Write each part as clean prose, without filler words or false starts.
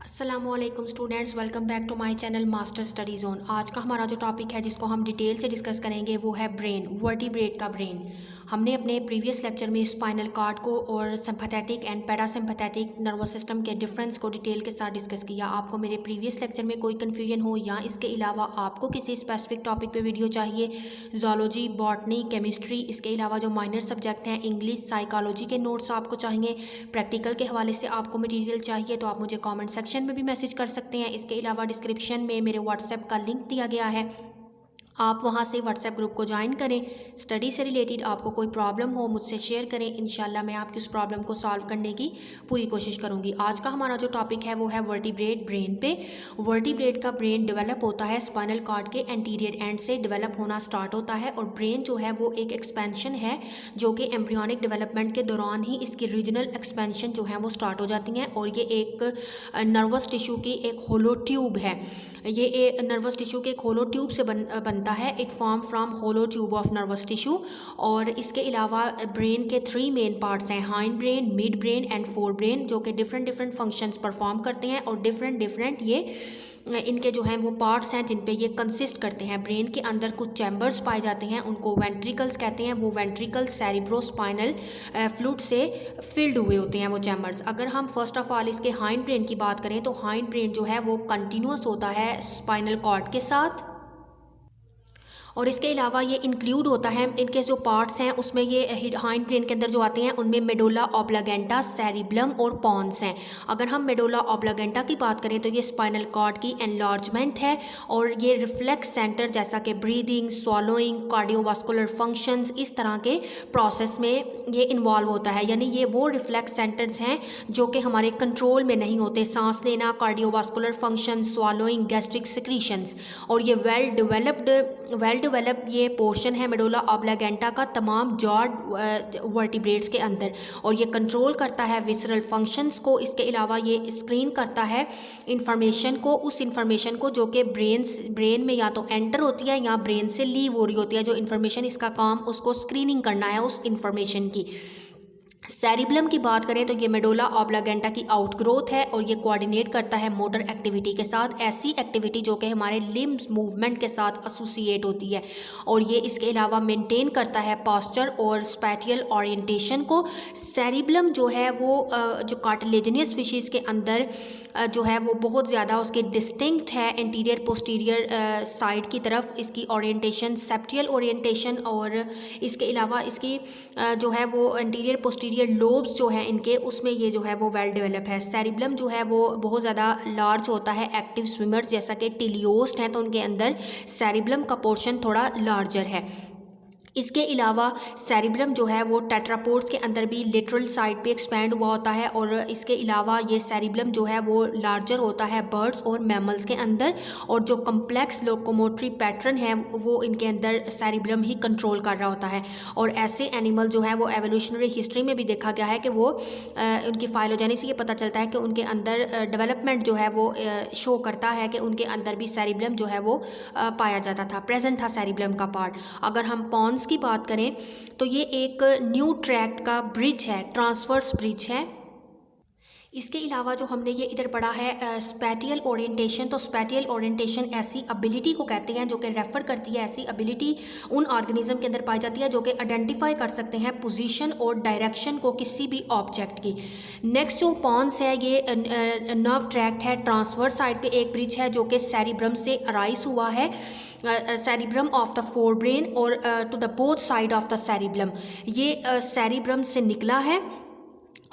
अस्सलामुअलैकुम students, welcome back to my channel Master Study Zone. आज का हमारा जो टॉपिक है जिसको हम डिटेल से डिस्कस करेंगे वो है ब्रेन, वर्टिब्रेट का ब्रेन। हमने अपने प्रीवियस लेक्चर में स्पाइनल कॉर्ड को और sympathetic and parasympathetic nervous system के डिफरेंस को डिटेल के साथ डिस्कस किया। आपको मेरे प्रीवियस लेक्चर में कोई कन्फ्यूजन हो या इसके अलावा आपको किसी स्पेसिफिक टॉपिक पे वीडियो चाहिए, जूलॉजी, बॉटनी, केमिस्ट्री, इसके अलावा जो माइनर सब्जेक्ट हैं इंग्लिश, साइकोलॉजी के नोट्स आपको चाहिए, प्रैक्टिकल के हवाले से आपको मटीरियल चाहिए, तो आप मुझे कॉमेंट सेक्शन में भी मैसेज कर सकते हैं। इसके अलावा डिस्क्रिप्शन में मेरे व्हाट्सएप का लिंक दिया गया है, आप वहाँ से व्हाट्सएप ग्रुप को ज्वाइन करें। स्टडी से रिलेटेड आपको कोई प्रॉब्लम हो मुझसे शेयर करें, इंशाल्लाह मैं आपकी उस प्रॉब्लम को सॉल्व करने की पूरी कोशिश करूँगी। आज का हमारा जो टॉपिक है वो है वर्टिब्रेट ब्रेन पे। वर्टिब्रेट का ब्रेन डेवलप होता है स्पाइनल कॉर्ड के एंटीरियर एंड से डेवलप होना स्टार्ट होता है, और ब्रेन जो है वो एक एक्सपेंशन है जो कि एम्ब्रियोनिक डेवलपमेंट के दौरान ही इसकी रीजनल एक्सपेंशन जो है वो स्टार्ट हो जाती हैं। और ये एक नर्वस टिश्यू की एक होलो ट्यूब है, ये एक नर्वस टिश्यू के एक होलो ट्यूब से बनता है। It form from hollow tube of nervous tissue. और इसके अलावा ब्रेन के 3 मेन पार्ट्स हैं, hind brain, mid brain and fore brain, जो कि डिफरेंट फंक्शंस परफॉर्म करते हैं और डिफरेंट ये इनके जो हैं वो पार्ट्स हैं जिन पे ये कंसिस्ट करते हैं। ब्रेन के अंदर कुछ चैम्बर्स पाए जाते हैं, उनको वेंट्रिकल्स कहते हैं। वो वेंट्रिकल्स सेरिब्रोस्पाइनल फ्लूइड से फिल्ड हुए होते हैं वो चैम्बर्स। अगर हम फर्स्ट ऑफ ऑल इसके हाइंड ब्रेन की बात करें तो हाइंड ब्रेन जो है वो कंटिन्यूअस होता है स्पाइनल कॉर्ड के साथ, और इसके अलावा ये इंक्लूड होता है, इनके जो पार्ट्स हैं उसमें ये हाइंड ब्रेन के अंदर जो आते हैं उनमें मेडुला ऑब्लागेंटा, सेरिब्लम और पॉन्स हैं। अगर हम मेडुला ऑब्लागेंटा की बात करें तो ये स्पाइनल कॉर्ड की एनलार्जमेंट है, और ये रिफ्लेक्स सेंटर जैसा कि ब्रीदिंग, स्वॉलोइंग, कार्डियोवास्कुलर फंक्शंस, इस तरह के प्रोसेस में ये इन्वॉल्व होता है। यानी ये वो रिफ्लेक्स सेंटर्स हैं जो कि हमारे कंट्रोल में नहीं होते, सांस लेना, cardiovascular function, swallowing, gastric secretions. और ये वेल डेवलप ये पोर्शन है मेडुला ऑब्लागेंटा का तमाम जॉड वर्टिब्रेट्स के अंदर, और ये कंट्रोल करता है विसरल फंक्शंस को। इसके अलावा ये स्क्रीन करता है इंफॉर्मेशन को, उस इंफॉर्मेशन को जो कि ब्रेन में या तो एंटर होती है या ब्रेन से लीव हो रही होती है। जो इंफॉर्मेशन, इसका काम उसको स्क्रीनिंग करना है उस इंफॉर्मेशन की। सेरिब्लम की बात करें तो ये मेडुला ऑब्लागेंटा की आउटग्रोथ है, और ये कोऑर्डिनेट करता है मोटर एक्टिविटी के साथ, ऐसी एक्टिविटी जो कि हमारे लिम्स मूवमेंट के साथ एसोसिएट होती है। और ये इसके अलावा मेंटेन करता है पोस्चर और स्पैटियल ओरिएंटेशन को। सेरिब्लम जो है वो जो कार्टिलेजिनियस फिशेस के अंदर जो है वो बहुत ज़्यादा उसके डिस्टिंक्ट है इंटीरियर पोस्टीरियर साइड की तरफ इसकी ओरिएंटेशन, सेप्टियल ओरिएंटेशन। और इसके अलावा इसकी जो है वो इंटीरियर पोस्टीरियर लोब्स जो हैं इनके, उसमें ये जो है वो वेल डेवलप है। सेरिब्लम जो है वो बहुत ज़्यादा लार्ज होता है। एक्टिव स्विमर्स जैसा कि टिलियोस्ट हैं तो उनके अंदर सेरिब्लम का पोर्शन थोड़ा लार्जर है। इसके अलावा सेरिब्लम जो है वो टेट्रापोड्स के अंदर भी लिटरल साइड पे एक्सपैंड हुआ होता है, और इसके अलावा ये सेरिब्लम जो है वो लार्जर होता है बर्ड्स और मैमल्स के अंदर। और जो कम्प्लेक्स लोकोमोटरी पैटर्न है वो इनके अंदर सेरिब्लम ही कंट्रोल कर रहा होता है। और ऐसे एनिमल जो है वो एवोल्यूशनरी हिस्ट्री में भी देखा गया है कि वो उनकी फाइलोजेनी से ये पता चलता है कि उनके अंदर डेवलपमेंट जो है वो शो करता है कि उनके अंदर भी सेरिब्लम जो है वो पाया जाता था, प्रेजेंट था सेरिब्लम का पार्ट। अगर हम पॉन्स की बात करें तो ये एक न्यू ट्रैक्ट का ब्रिज है, ट्रांसवर्स ब्रिज है। इसके अलावा जो हमने ये इधर पढ़ा है स्पैटियल ओरिएंटेशन, तो स्पैटियल ओरिएंटेशन ऐसी एबिलिटी को कहते हैं जो कि रेफ़र करती है, ऐसी एबिलिटी उन ऑर्गेनिज्म के अंदर पाई जाती है जो कि आइडेंटिफाई कर सकते हैं पोजीशन और डायरेक्शन को किसी भी ऑब्जेक्ट की। नेक्स्ट जो पॉन्स है ये नर्व ट्रैक्ट है, ट्रांसवर्स साइड पे एक ब्रिज है जो कि सेरिब्रम से अराइज हुआ है, cerebrum of the forebrain और to the both side of the cerebellum, ये सेरिब्रम से निकला है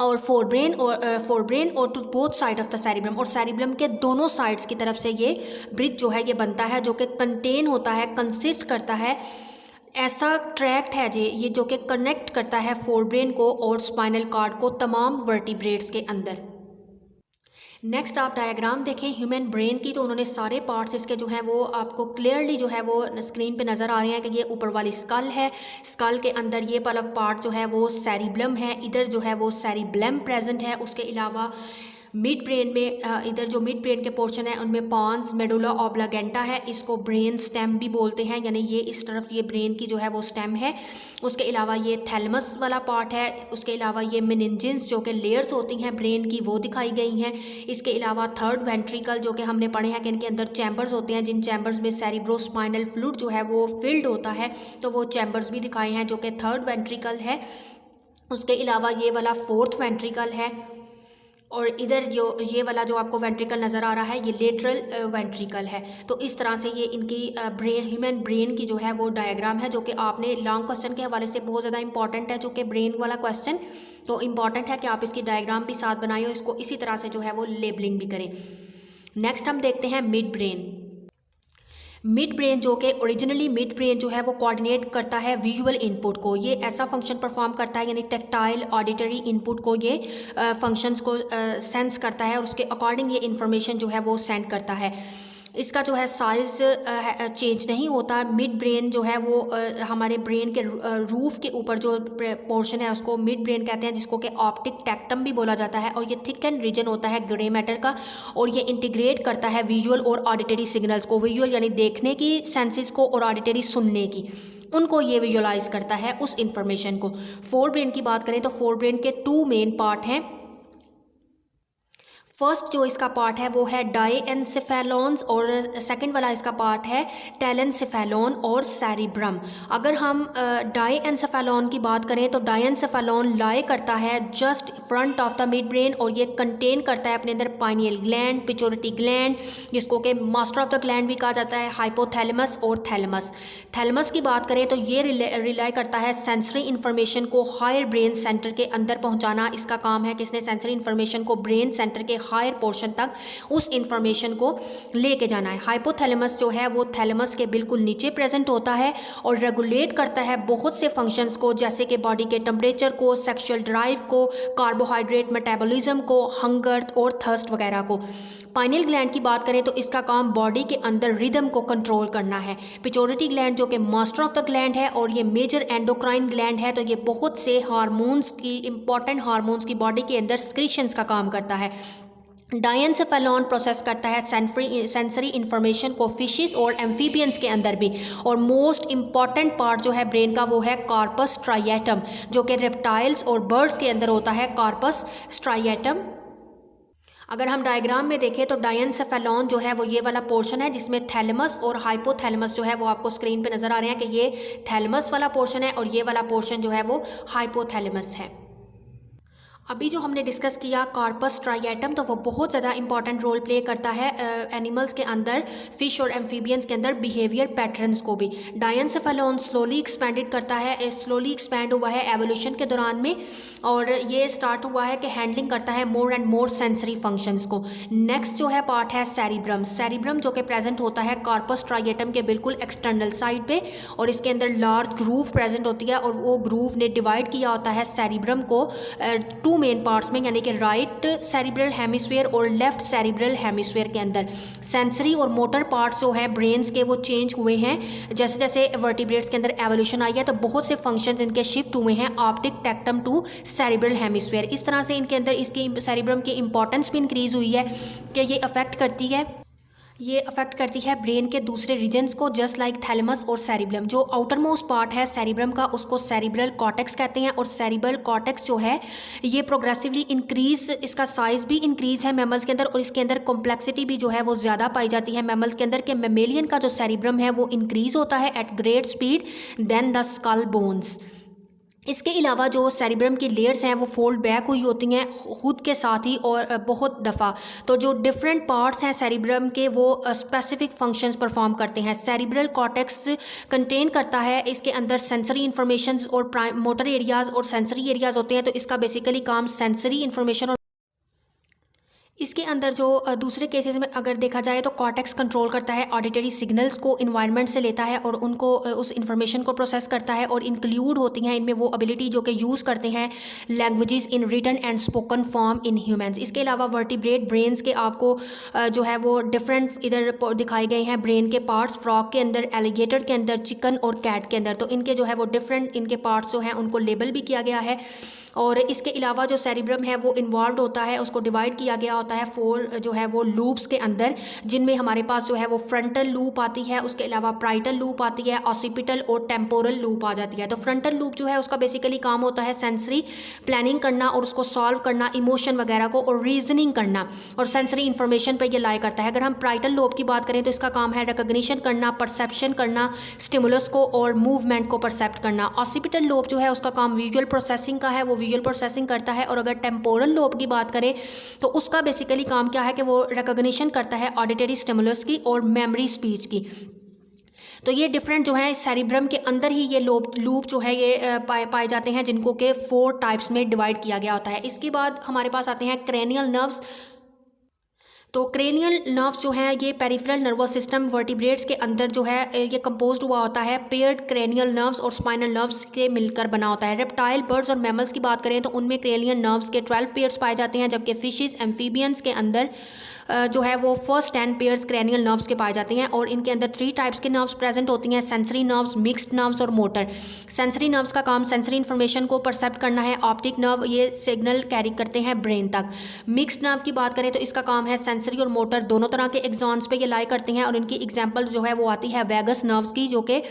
और फोर ब्रेन और to both side of the cerebellum, और सेरिब्लम के दोनों साइड्स की तरफ से ये ब्रिज जो है ये बनता है जो कि कंटेन होता है, कंसिस्ट करता है। ऐसा ट्रैक्ट है ये जो कि कनेक्ट करता है फोर ब्रेन को और स्पाइनल कॉर्ड को तमाम वर्टिब्रेट्स के अंदर। नेक्स्ट आप डायग्राम देखें ह्यूमन ब्रेन की, तो उन्होंने सारे पार्ट्स इसके जो हैं वो आपको क्लियरली जो है वो स्क्रीन पे नज़र आ रहे हैं कि ये ऊपर वाली स्कल है, स्कल के अंदर ये वाला पार्ट जो है वो सेरिब्लम है, इधर जो है वो सेरिब्लम प्रेजेंट है। उसके अलावा मिड ब्रेन में इधर जो मिड ब्रेन के पोर्शन है उनमें पॉन्स, मेडुला ऑब्लागेंटा है, इसको ब्रेन स्टेम भी बोलते हैं, यानी ये इस तरफ ये ब्रेन की जो है वो स्टेम है। उसके अलावा ये थैलमस वाला पार्ट है। उसके अलावा ये मेनिंजेस जो कि लेयर्स होती हैं ब्रेन की वो दिखाई गई हैं। इसके अलावा थर्ड वेंट्रिकल जो कि हमने पढ़े हैं कि इनके अंदर चैम्बर्स होते हैं, जिन चैम्बर्स में सेरिब्रोस्पाइनल फ्लूइड जो है वो फिल्ड होता है, तो वो चैम्बर्स भी दिखाए हैं जो कि थर्ड वेंट्रिकल है। उसके अलावा ये वाला फोर्थ वेंट्रिकल है, और इधर जो ये वाला जो आपको वेंट्रिकल नज़र आ रहा है ये लेटरल वेंट्रिकल है। तो इस तरह से ये इनकी ह्यूमन ब्रेन की जो है वो डायग्राम है, जो कि आपने लॉन्ग क्वेश्चन के हवाले से बहुत ज़्यादा इंपॉर्टेंट है, जो कि ब्रेन वाला क्वेश्चन, तो इम्पॉर्टेंट है कि आप इसकी डायग्राम भी साथ बनाएं और इसको इसी तरह से जो है वो लेबलिंग भी करें। नेक्स्ट हम देखते हैं मिड ब्रेन। मिड ब्रेन जो कि ओरिजिनली मिड ब्रेन जो है वो कोऑर्डिनेट करता है विजुअल इनपुट को। ये ऐसा फंक्शन परफॉर्म करता है, यानी टेक्टाइल ऑडिटरी इनपुट को ये फंक्शंस को सेंस करता है और उसके अकॉर्डिंग ये इंफॉर्मेशन जो है वो सेंड करता है। इसका जो है साइज़ चेंज नहीं होता। मिड ब्रेन जो है वो हमारे ब्रेन के रूफ के ऊपर जो पोर्शन है उसको मिड ब्रेन कहते हैं, जिसको कि ऑप्टिक टेक्टम भी बोला जाता है, और ये थिक एंड रीजन होता है ग्रे मैटर का, और ये इंटीग्रेट करता है विजुअल और ऑडिटरी सिग्नल्स को। विजुअल यानी देखने की सेंसेस को, और ऑडिटरी सुनने की, उनको ये विजुअलाइज करता है उस इंफॉर्मेशन को। फोर ब्रेन की बात करें तो फोर ब्रेन के टू मेन पार्ट हैं। फर्स्ट जो इसका पार्ट है वो है डायएन्सेफेलॉन्स, और सेकंड वाला इसका पार्ट है टेलेनसेफेलॉन और सेरिब्रम। अगर हम डायएन्सेफेलॉन की बात करें तो डायएन्सेफेलॉन लाई करता है just front of the mid brain, और ये कंटेन करता है अपने अंदर पाइनियल ग्लैंड, पिट्यूटरी ग्लैंड, जिसको कि मास्टर ऑफ द ग्लैंड भी कहा जाता है, हाइपोथैलेमस और थैलेमस। थैलेमस की बात करें तो ये रिलाई करता है सेंसरी इन्फॉर्मेशन को हायर ब्रेन सेंटर के अंदर पहुँचाना। इसका काम है कि इसने सेंसरी इन्फॉर्मेशन को ब्रेन सेंटर के हायर पोर्शन तक उस इंफॉर्मेशन को लेके जाना है। हाइपोथैलेमस जो है वो थैलेमस के बिल्कुल नीचे प्रेजेंट होता है और रेगुलेट करता है बहुत से फंक्शंस को, जैसे कि बॉडी के टेम्परेचर को, सेक्सुअल ड्राइव को, कार्बोहाइड्रेट मेटाबॉलिज्म को, हंगर और थर्स्ट वगैरह को। पाइनियल ग्लैंड की बात करें तो इसका काम बॉडी के अंदर रिदम को कंट्रोल करना है। पिट्यूटरी ग्लैंड जो कि मास्टर ऑफ द ग्लैंड है और ये मेजर एंडोक्राइन ग्लैंड है, तो ये बहुत से हार्मोन्स की, इंपॉर्टेंट हार्मोन्स की बॉडी के अंदर सिक्रीशंस का काम करता है। डायएन्सेफेलॉन प्रोसेस करता है सेंसरी इंफॉर्मेशन को फिशेस और एम्फीबियंस के अंदर भी। और मोस्ट इंपॉर्टेंट पार्ट जो है ब्रेन का वो है कार्पस स्ट्राइएटम, जो कि रेप्टाइल्स और बर्ड्स के अंदर होता है कार्पस स्ट्राइएटम। अगर हम डायग्राम में देखें तो डायएन्सेफेलॉन जो है वो ये वाला पोर्शन है, जिसमें थैलेमस और हाइपोथैलेमस जो है वो आपको स्क्रीन पे नज़र आ रहे हैं कि ये थैलेमस वाला पोर्शन है और ये वाला पोर्शन जो है वो हाइपोथैलेमस है। अभी जो हमने डिस्कस किया कार्पस स्ट्राइएटम, तो वो बहुत ज़्यादा इंपॉर्टेंट रोल प्ले करता है एनिमल्स के अंदर, फिश और एम्फीबियंस के अंदर बिहेवियर पैटर्न्स को भी। डायएन्सेफेलॉन स्लोली एक्सपेंडेड करता है, स्लोली एक्सपैंड हुआ है एवोल्यूशन के दौरान में, और ये स्टार्ट हुआ है कि हैंडलिंग करता है more and more sensory functions को। नेक्स्ट जो है पार्ट है सेरिब्रम। सेरिब्रम जो कि प्रेजेंट होता है कार्पस स्ट्राइएटम के बिल्कुल एक्सटर्नल साइड पे, और इसके अंदर लार्ज ग्रूव प्रेजेंट होती है, और वो ग्रूव ने डिवाइड किया होता है सेरिब्रम को टू मेन पार्ट्स में, यानी कि राइट सेरिब्रल हेमिस्फीयर और लेफ्ट सेरिब्रल हेमिस्फीयर के अंदर। सेंसरी और मोटर पार्ट्स जो हैं ब्रेन्स के वो चेंज हुए हैं, जैसे जैसे वर्टिब्रेट्स के अंदर एवोल्यूशन आई है तो बहुत से फंक्शंस इनके शिफ्ट हुए हैं optic tectum to cerebral hemisphere. इस तरह से इनके अंदर इसकी सेरिब्रम की इंपॉर्टेंस भी इंक्रीज हुई है कि ये अफेक्ट करती है ब्रेन के दूसरे रीजन्स को, जस्ट लाइक थैलेमस और सेरिब्रम। जो आउटर मोस्ट पार्ट है सेरिब्रम का उसको सेरिब्रल कॉर्टेक्स कहते हैं, और सेरिब्रल कॉर्टेक्स जो है ये प्रोग्रेसिवली इंक्रीज, इसका साइज़ भी इंक्रीज है मैमल्स के अंदर, और इसके अंदर कॉम्प्लेक्सिटी भी जो है वो ज़्यादा पाई जाती है मैमल्स के अंदर, के मेमेलियन का जो सेरिब्रम है वो इंक्रीज होता है at great speed than the skull bones. इसके अलावा जो सेरिब्रम की लेयर्स हैं वो फोल्ड बैक हुई होती हैं खुद के साथ ही और बहुत दफ़ा। तो जो डिफरेंट पार्ट्स हैं सेरिब्रम के वो स्पेसिफिक फंक्शंस परफॉर्म करते हैं। सेरिब्रल कॉर्टेक्स कंटेन करता है इसके अंदर सेंसरी इन्फॉर्मेशंस और मोटर एरियाज़ और सेंसरी एरियाज़ होते हैं, तो इसका बेसिकली काम सेंसरी इन्फॉर्मेशन। इसके अंदर जो दूसरे केसेस में अगर देखा जाए तो कॉर्टेक्स कंट्रोल करता है ऑडिटरी सिग्नल्स को, इन्वायरमेंट से लेता है और उनको उस इन्फॉर्मेशन को प्रोसेस करता है, और इंक्लूड होती हैं इनमें वो एबिलिटी जो कि यूज़ करते हैं languages in written and spoken form in humans. इसके अलावा वर्टिब्रेट ब्रेन्स के आपको जो है वो डिफरेंट इधर दिखाए गए हैं ब्रेन के पार्ट्स, फ्रॉग के अंदर, एलिगेटर के अंदर, चिकन और कैट के अंदर। तो इनके जो है वो डिफरेंट इनके पार्ट्स जो हैं उनको लेबल भी किया गया है। और इसके अलावा जो सेरिब्रम है वो इन्वॉल्व होता है, उसको डिवाइड किया गया होता होता है 4 जो है वो लूप्स के अंदर, जिनमें हमारे पास जो है वो फ्रंटल लूप आती है, उसके अलावा प्राइटल लूप आती है, ऑसिपिटल और टेम्पोरल लूप आ जाती है। तो फ्रंटल लूप जो है उसका बेसिकली काम होता है सेंसरी प्लानिंग करना और उसको सॉल्व करना, इमोशन वगैरह को, और रीजनिंग करना और सेंसरी इंफॉर्मेशन पे ये लाई करता है। अगर हम प्राइटल लोब की बात करें तो इसका काम है रिकॉग्निशन करना, परसेप्शन करना, स्टिमुलस को और मूवमेंट को परसेप्ट करना। ऑसिपिटल लोब जो है उसका काम विजुअल प्रोसेसिंग का है, वो विजुअल प्रोसेसिंग करता है। और अगर टेम्पोरल लोब की बात करें तो उसका बेसिकली काम क्या है कि वो रिकॉग्निशन करता है ऑडिटरी स्टिमुलस की और मेमोरी स्पीच की। तो ये डिफरेंट जो है सेरिब्रम के अंदर ही ये लूप जो है ये पाए जाते हैं, जिनको के 4 टाइप्स में डिवाइड किया गया होता है। इसके बाद हमारे पास आते हैं क्रेनियल नर्व्स। तो क्रेनियल नर्व्स जो हैं ये पेरिफेरल नर्वस सिस्टम वर्टिब्रेट्स के अंदर जो है ये कंपोज्ड हुआ होता है पेयर्ड क्रेनियल नर्व्स और स्पाइनल नर्व्स के मिलकर बना होता है। रेप्टाइल, बर्ड्स और मैमल्स की बात करें तो उनमें क्रेनियल नर्व्स के 12 पेयर्स पाए जाते हैं, जबकि फिशेस, एम्फीबियंस के अंदर जो है वो फर्स्ट 10 पेयर्स क्रेनियल नर्व्स के पाए जाते हैं। और इनके अंदर 3 टाइप्स के नर्व्स प्रेजेंट होती हैं, सेंसरी नर्व्स, मिक्स्ड नर्व्स और मोटर। सेंसरी नर्व्स का काम सेंसरी इन्फॉर्मेशन को परसेप्ट करना है। ऑप्टिक नर्व ये सिग्नल कैरी करते हैं ब्रेन तक। मिक्स्ड नर्व की बात करें तो इसका काम है सेंसरी और मोटर दोनों तरह के एक्सॉन्स पे ये लाई करते हैं। और इनकी एग्जांपल जो है वो आती है वैगस नर्व्स की, जो कि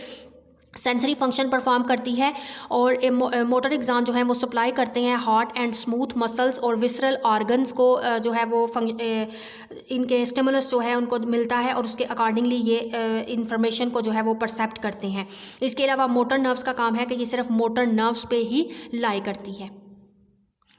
सेंसरी फंक्शन परफॉर्म करती है। और मोटर एग्जाम जो है वो सप्लाई करते हैं हार्ट एंड स्मूथ मसल्स और विसरल ऑर्गन्स को जो है वो इनके स्टिमुलस जो है उनको मिलता है और उसके अकॉर्डिंगली ये इंफॉर्मेशन को जो है वो परसेप्ट करते हैं। इसके अलावा मोटर नर्व्स का काम है कि ये सिर्फ मोटर नर्व्स पे ही लाई करती है।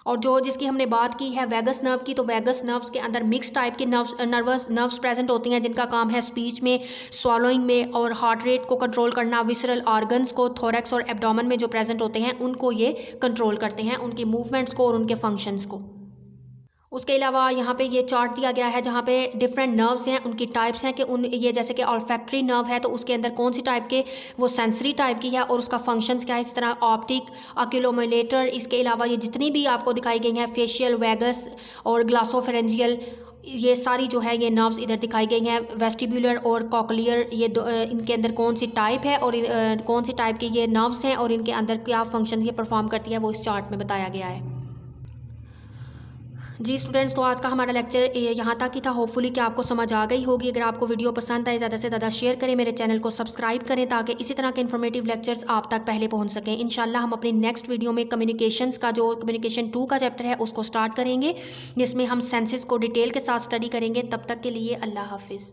और जो जिसकी हमने बात की है वैगस नर्व की, तो वैगस नर्व्स के अंदर मिक्स टाइप के नर्व्स प्रेजेंट होती हैं, जिनका काम है स्पीच में, स्वॉलोइंग में और हार्ट रेट को कंट्रोल करना। विसरल ऑर्गन्स को थोरैक्स और एब्डोमेन में जो प्रेजेंट होते हैं उनको ये कंट्रोल करते हैं, उनकी मूवमेंट्स को और उनके फंक्शंस को। उसके अलावा यहाँ पे ये चार्ट दिया गया है जहाँ पे डिफरेंट नर्व्स हैं, उनकी टाइप्स हैं कि ये जैसे कि ऑल्फैक्टरी नर्व है तो उसके अंदर कौन सी टाइप के, वो सेंसरी टाइप की है और उसका फंक्शंस क्या है। इस तरह ऑप्टिक, ऑक्यूलोमोलेटर, इसके अलावा ये जितनी भी आपको दिखाई गई हैं फेशियल, वैगस और ग्लासोफेरेंजियल, ये सारी जो है ये नर्व्स इधर दिखाई गई हैं। वेस्टिब्यूलर और कॉकलियर, ये इनके अंदर कौन सी टाइप है और कौन सी टाइप के ये नर्व्स हैं और इनके अंदर क्या फंक्शन ये परफॉर्म करती है वो इस चार्ट में बताया गया है। जी स्टूडेंट्स, तो आज का हमारा लेक्चर यहाँ तक ही था। होपफुली कि आपको समझ आ गई होगी। अगर आपको वीडियो पसंद आए ज़्यादा से ज़्यादा शेयर करें, मेरे चैनल को सब्सक्राइब करें ताकि इसी तरह के इन्फॉर्मेटिव लेक्चर्स आप तक पहले पहुँच सकें। इंशाल्लाह हम अपनी नेक्स्ट वीडियो में कम्युनिकेशंस का जो कम्युनिकेशन 2 का चैप्टर है उसको स्टार्ट करेंगे, जिसमें हम सेंसेस को डिटेल के साथ स्टडी करेंगे। तब तक के लिए अल्लाह हाफिज़।